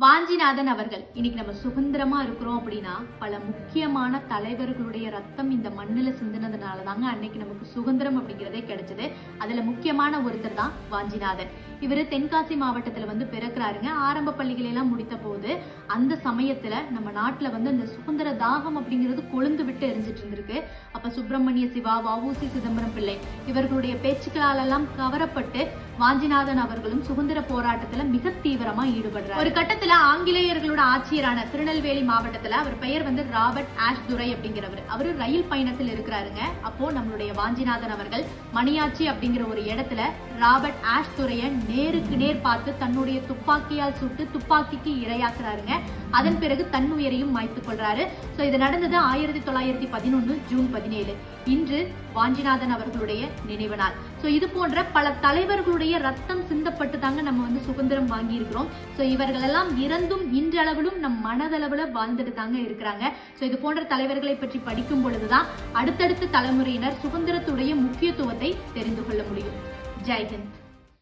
வாஞ்சிநாதன் அவர்கள் இன்னைக்கு நம்ம சுதந்திரமா இருக்கிறோம் அப்படின்னா பல முக்கியமான தலைவர்களுடைய ரத்தம் இந்த மண்ணுல சிந்தினதுனால தாங்க அன்னைக்கு நமக்கு சுதந்திரம் அப்படிங்கிறதே கிடைச்சது. அதுல முக்கியமான ஒருத்தர் தான் வாஞ்சிநாதன். இவரு தென்காசி மாவட்டத்துல பிறக்கிறாருங்க. ஆரம்ப பள்ளிகளை எல்லாம் முடித்த போது அந்த சமயத்துல நம்ம நாட்டுல அந்த சுதந்திர தாகம் அப்படிங்கிறது கொழுந்து விட்டு எரிஞ்சிட்டு இருந்திருக்கு. அப்ப சுப்பிரமணிய சிவா, வ.உ.சி. சிதம்பரம் பிள்ளை இவர்களுடைய பேச்சுக்களால் எல்லாம் கவரப்பட்டு வாஞ்சிநாதன் அவர்களும் சுதந்திர போராட்டத்துல மிக தீவிரமா ஈடுபடுறார். ஒரு கட்டத்துல ஆங்கிலேயர்களோட ஆட்சியரான திருநெல்வேலி மாவட்டத்துல அவர் பெயர் ராபர்ட் ஆஷ் துரை அப்படிங்கிறவர். அவரு ரயில் பயணத்தில் இருக்கிறாருங்க. அப்போ நம்மளுடைய வாஞ்சிநாதன் அவர்கள் மணியாச்சி அப்படிங்கிற ஒரு இடத்துல ராபர்ட் ஆஷ் துரைய நேருக்கு நேர் பார்த்து தன்னுடைய துப்பாக்கியால் சுட்டு துப்பாக்கிக்கு இரையாக்குறாருங்க. அதன் பிறகு தன் உயிரையும் மாய்த்துக் கொள்றாரு. சோ இது நடந்தது 1911 ஜூன் 17. இன்று வாஞ்சிநாதன் அவர்களுடைய நினைவு நாள். சோ இது போன்ற பல தலைவர்களுடைய ரத்தம் சிந்தப்பட்டு தாங்க நம்ம சுதந்திரம் வாங்கி இருக்கிறோம். சோ இவர்கள் எல்லாம் இறந்தும் இன்றளவிலும் நம் மனதளவுல வாழ்ந்துட்டு தாங்க இருக்கிறாங்க. சோ இது போன்ற தலைவர்களை பற்றி படிக்கும் பொழுதுதான் அடுத்தடுத்த தலைமுறையினர் சுதந்திரத்துடைய முக்கியத்துவத்தை தெரிந்து கொள்ள முடியும். ஜெய் ஹிந்த்.